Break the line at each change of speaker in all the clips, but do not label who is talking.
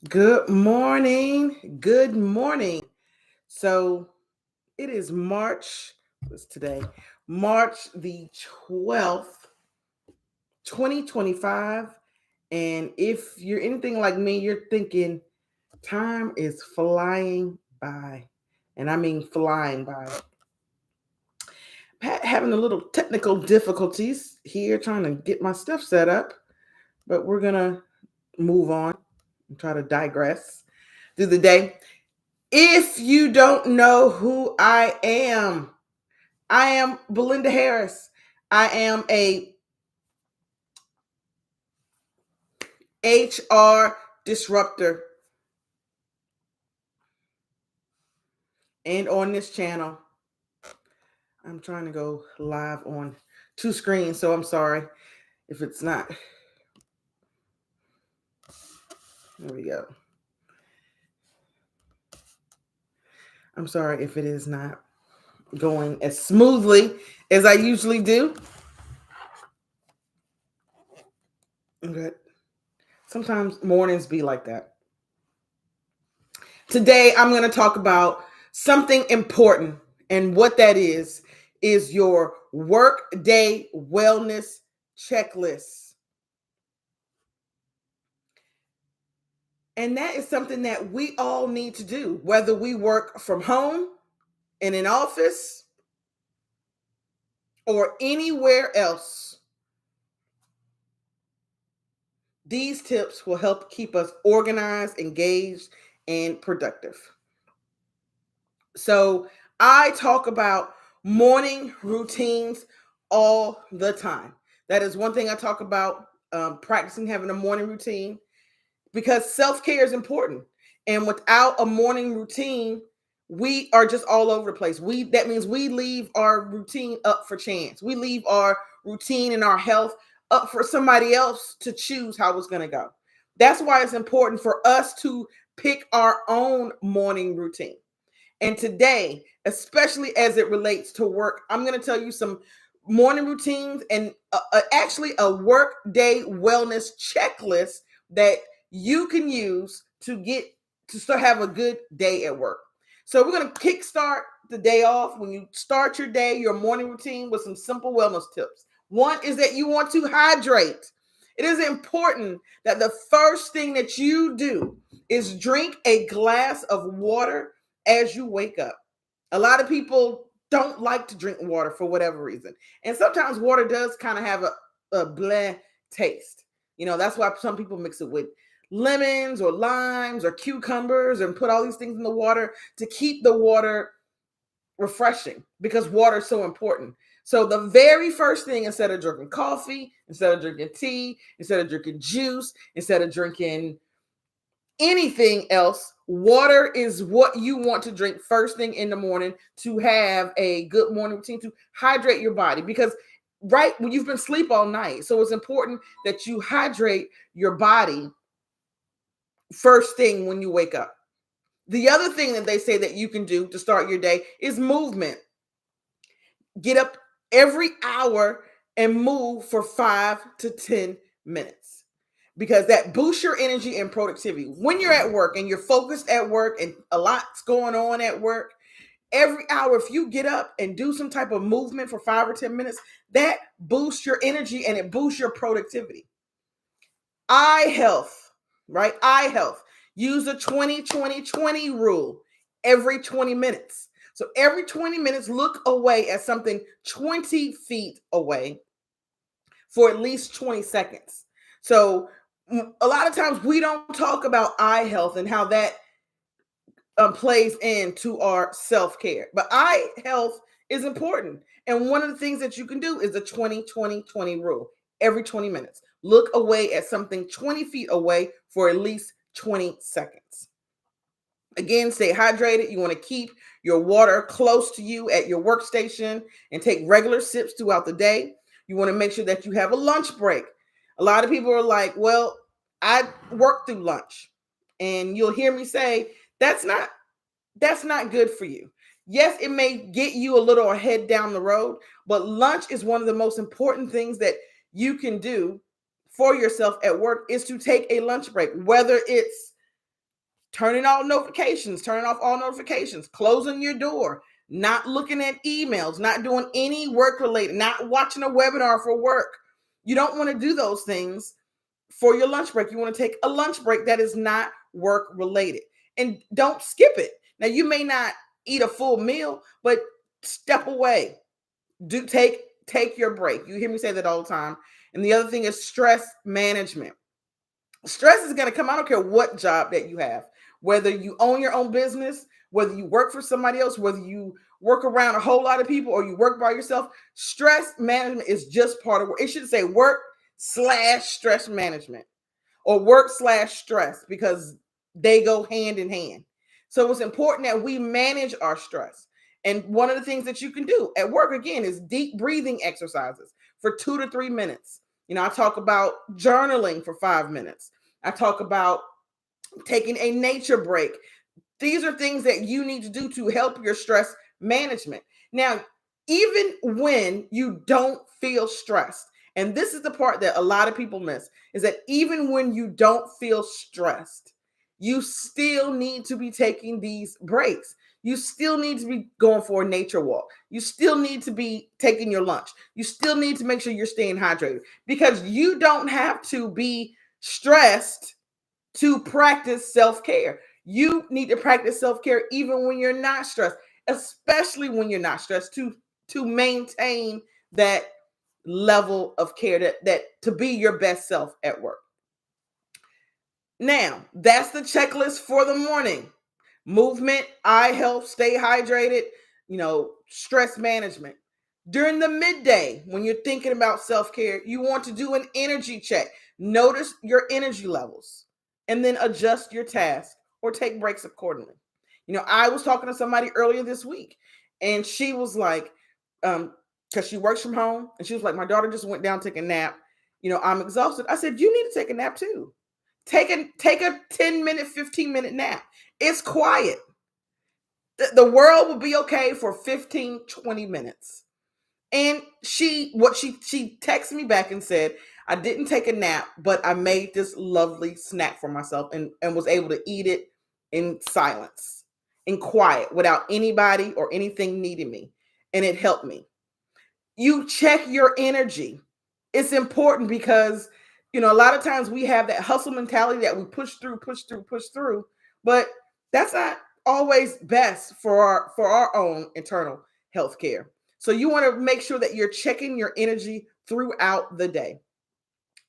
Good morning. Good morning. So it is March, what's today? March the 12th, 2025. And if you're anything like me, you're thinking time is flying by. And I mean flying by. Having a little technical difficulties here trying to get my stuff set up, but we're going to move on and try to digress through the day. If you don't know who I am Belinda Harris. I am a HR disruptor. And on this channel, I'm trying to go live on two screens, so I'm sorry if it's not. There we go. I'm sorry if it is not going as smoothly as I usually do. Okay. Sometimes mornings be like that. Today, I'm going to talk about something important, and what that is your Workday wellness checklist. And that is something that we all need to do, whether we work from home, in an office, or anywhere else. These tips will help keep us organized, engaged, and productive. So I talk about morning routines all the time. That is one thing I talk about, practicing having a morning routine, because self-care is important. And without a morning routine, we are just all over the place. That means we leave our routine up for chance. We leave our routine and our health up for somebody else to choose how it's going to go. That's why it's important for us to pick our own morning routine. And today, especially as it relates to work, I'm going to tell you some morning routines and actually a Workday wellness checklist that you can use to start have a good day at work. So we're going to kickstart the day off when you start your day, your morning routine, with some simple wellness tips. One is that you want to hydrate. It is important that the first thing that you do is drink a glass of water as you wake up. A lot of people don't like to drink water for whatever reason. And sometimes water does kind of have a bleh taste. That's why some people mix it with lemons or limes or cucumbers and put all these things in the water to keep the water refreshing, because water is so important. So the very first thing, instead of drinking coffee, instead of drinking tea, instead of drinking juice, instead of drinking anything else, water is what you want to drink first thing in the morning to have a good morning routine, to hydrate your body, because right when you've been asleep all night. So it's important that you hydrate your body first thing when you wake up. The other thing that they say that you can do to start your day is movement. Get up every hour and move for 5 to 10 minutes, because that boosts your energy and productivity. When you're at work and you're focused at work and a lot's going on at work, every hour, if you get up and do some type of movement for 5 or 10 minutes, that boosts your energy and it boosts your productivity. Eye health, right? Eye health. Use the 20-20-20 rule every 20 minutes. So every 20 minutes, look away at something 20 feet away for at least 20 seconds. So a lot of times we don't talk about eye health and how that plays into our self-care. But eye health is important. And one of the things that you can do is the 20-20-20 rule. Every 20 minutes, look away at something 20 feet away for at least 20 seconds. Again, stay hydrated. You want to keep your water close to you at your workstation and take regular sips throughout the day. You want to make sure that you have a lunch break. A lot of people are like, well, I work through lunch. And you'll hear me say, that's not good for you. Yes, it may get you a little ahead down the road, but lunch is one of the most important things that you can do for yourself at work, is to take a lunch break, whether it's turning off all notifications, closing your door, not looking at emails, not doing any work related, not watching a webinar for work. You don't want to do those things for your lunch break. You want to take a lunch break that is not work related, and don't skip it. Now, you may not eat a full meal, but step away. Do take your break. You hear me say that all the time. And the other thing is stress management. Stress is going to come. I don't care what job that you have, whether you own your own business, whether you work for somebody else, whether you work around a whole lot of people or you work by yourself. Stress management is just part of work. It should say work/stress management or work/stress, because they go hand in hand. So it's important that we manage our stress. And one of the things that you can do at work, again, is deep breathing exercises for 2 to 3 minutes. I talk about journaling for 5 minutes. I talk about taking a nature break. These are things that you need to do to help your stress management. Now, even when you don't feel stressed, and this is the part that a lot of people miss, is that even when you don't feel stressed, you still need to be taking these breaks. You still need to be going for a nature walk. You still need to be taking your lunch. You still need to make sure you're staying hydrated, because you don't have to be stressed to practice self-care. You need to practice self-care even when you're not stressed, especially when you're not stressed, to maintain that level of care, that to be your best self at work. Now, that's the checklist for the morning. Movement, eye health, stay hydrated, stress management. During the midday, when you're thinking about self-care, you want to do an energy check. Notice your energy levels and then adjust your task or take breaks accordingly. I was talking to somebody earlier this week, and she was like, because she works from home, and she was like, my daughter just went down to take a nap. I'm exhausted. I said, you need to take a nap too. Take a 10-minute, 15-minute nap. It's quiet. The world will be okay for 15, 20 minutes. And she texted me back and said, I didn't take a nap, but I made this lovely snack for myself and was able to eat it in silence, in quiet, without anybody or anything needing me. And it helped me. You check your energy. It's important because, a lot of times we have that hustle mentality that we push through, but that's not always best for our own internal health care. So you want to make sure that you're checking your energy throughout the day.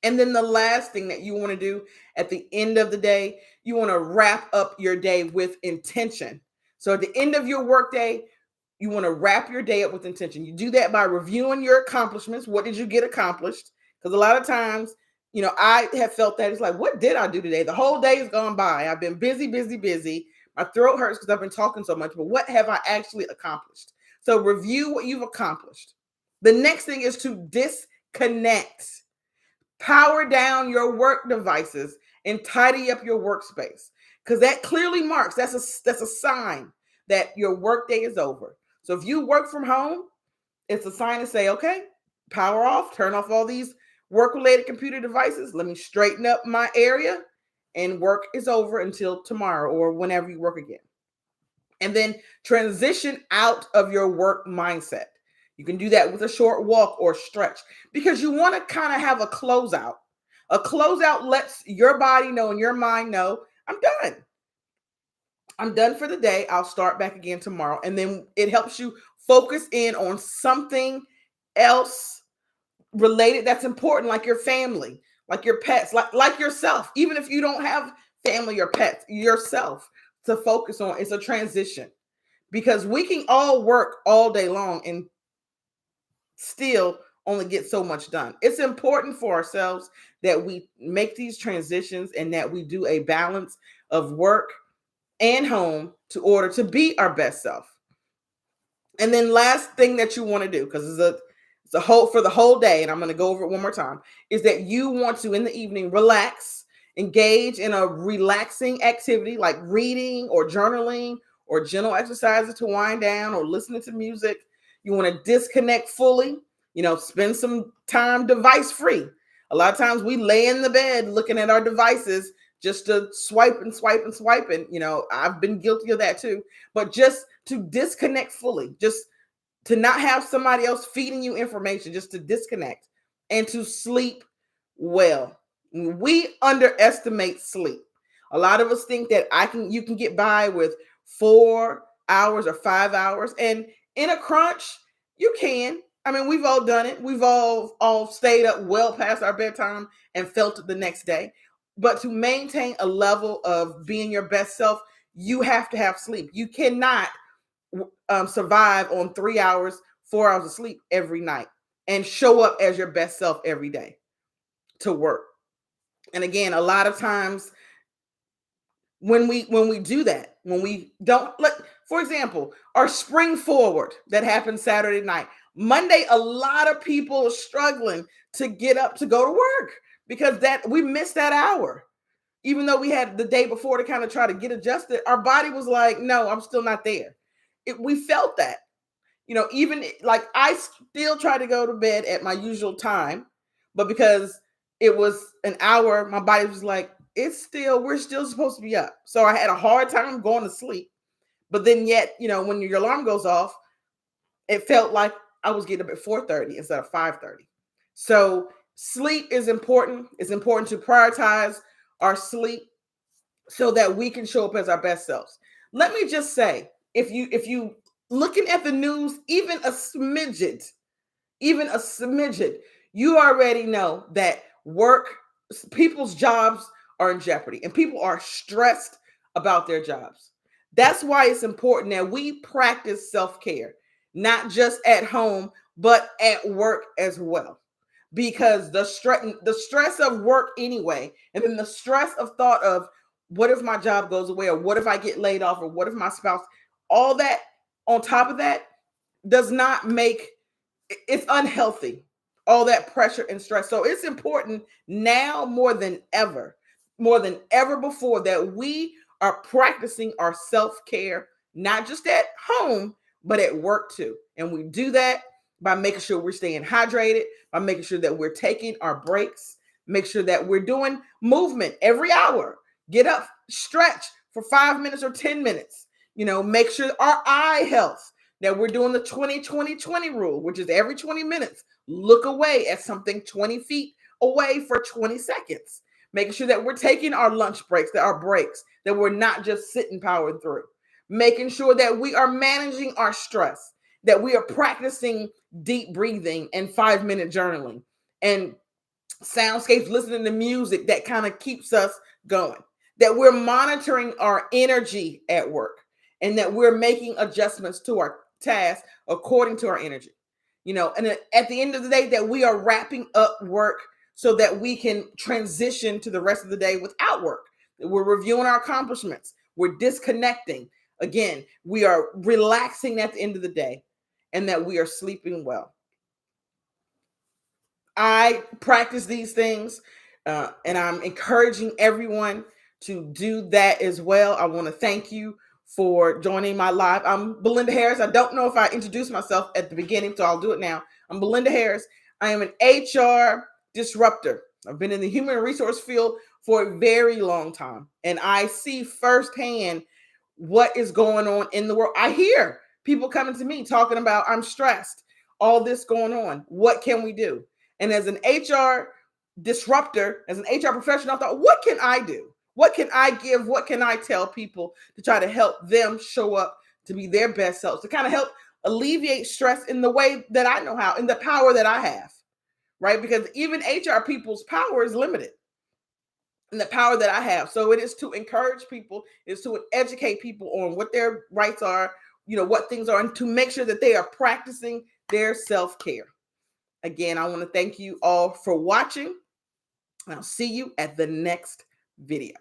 And then the last thing that you want to do at the end of the day, you want to wrap up your day with intention. So at the end of your workday, you want to wrap your day up with intention. You do that by reviewing your accomplishments. What did you get accomplished? Because a lot of times, I have felt that it's like, what did I do today? The whole day has gone by. I've been busy. My throat hurts because I've been talking so much, but what have I actually accomplished? So review what you've accomplished. The next thing is to disconnect. Power down your work devices and tidy up your workspace, because that clearly marks, that's a sign that your workday is over. So if you work from home, it's a sign to say, okay, power off, turn off all these work-related computer devices. Let me straighten up my area, and work is over until tomorrow or whenever you work again. And then transition out of your work mindset. You can do that with a short walk or stretch, because you want to kind of have a closeout. A closeout lets your body know and your mind know, I'm done. I'm done for the day. I'll start back again tomorrow. And then it helps you focus in on something else related that's important, like your family, like your pets, like yourself. Even if you don't have family or pets, yourself to focus on. It's a transition, because we can all work all day long and still only get so much done. It's important for ourselves that we make these transitions and that we do a balance of work and home to order to be our best self. And then last thing that you want to do, because it's a whole for the whole day, and I'm going to go over it one more time, is that you want to, in the evening, relax, engage in a relaxing activity like reading or journaling or gentle exercises to wind down or listening to music. You want to disconnect fully, spend some time device free. A lot of times we lay in the bed looking at our devices just to swipe and swipe and swipe. And, I've been guilty of that too. But just to disconnect fully, just to not have somebody else feeding you information, just to disconnect and to sleep well. We underestimate sleep. A lot of us think that you can get by with 4 hours or 5 hours, and in a crunch, you can. I mean, we've all done it. We've all stayed up well past our bedtime and felt it the next day. But to maintain a level of being your best self, you have to have sleep. You cannot survive on 3 hours, 4 hours of sleep every night and show up as your best self every day to work. And again, a lot of times when we do that, when we don't, like, for example, our spring forward that happened Saturday night, Monday, a lot of people are struggling to get up to go to work because that we missed that hour. Even though we had the day before to kind of try to get adjusted, our body was like, no, I'm still not there. We felt that, even like I still try to go to bed at my usual time, but because it was an hour, my body was like, we're still supposed to be up. So I had a hard time going to sleep. But then yet, when your alarm goes off, it felt like I was getting up at 4:30 instead of 5:30. So sleep is important. It's important to prioritize our sleep so that we can show up as our best selves. Let me just say, if you looking at the news, even a smidget, you already know that people's jobs are in jeopardy and people are stressed about their jobs. That's why it's important that we practice self-care, not just at home, but at work as well. Because the stress of work anyway, and then the stress of thought of what if my job goes away, or what if I get laid off, or what if my spouse, all that on top of that does not make it's unhealthy, all that pressure and stress. So it's important now more than ever before, that we are practicing our self-care, not just at home, but at work too. And we do that by making sure we're staying hydrated, by making sure that we're taking our breaks, make sure that we're doing movement every hour. Get up, stretch for 5 minutes or 10 minutes. Make sure our eye health, that we're doing the 20-20-20 rule, which is every 20 minutes, look away at something 20 feet away for 20 seconds. Making sure that we're taking our lunch breaks, that we're not just sitting powering through. Making sure that we are managing our stress, that we are practicing deep breathing and 5-minute journaling and soundscapes, listening to music that kind of keeps us going, that we're monitoring our energy at work, and that we're making adjustments to our tasks according to our energy. And at the end of the day, that we are wrapping up work so that we can transition to the rest of the day without work. We're reviewing our accomplishments. We're disconnecting. Again, we are relaxing at the end of the day, and that we are sleeping well. I practice these things, and I'm encouraging everyone to do that as well. I want to thank you for joining my live. I'm Belinda Harris. I don't know if I introduced myself at the beginning, so I'll do it now. I'm Belinda Harris. I am an HR disruptor. I've been in the human resource field for a very long time, and I see firsthand what is going on in the world. I hear people coming to me talking about, I'm stressed, all this going on. What can we do? And as an HR disruptor, as an HR professional, I thought, what can I do? What can I give? What can I tell people to try to help them show up to be their best selves, to kind of help alleviate stress in the way that I know how, in the power that I have, right? Because even HR people's power is limited in the power that I have. So it is to encourage people, is to educate people on what their rights are, what things are, and to make sure that they are practicing their self-care. Again, I want to thank you all for watching. I'll see you at the next video.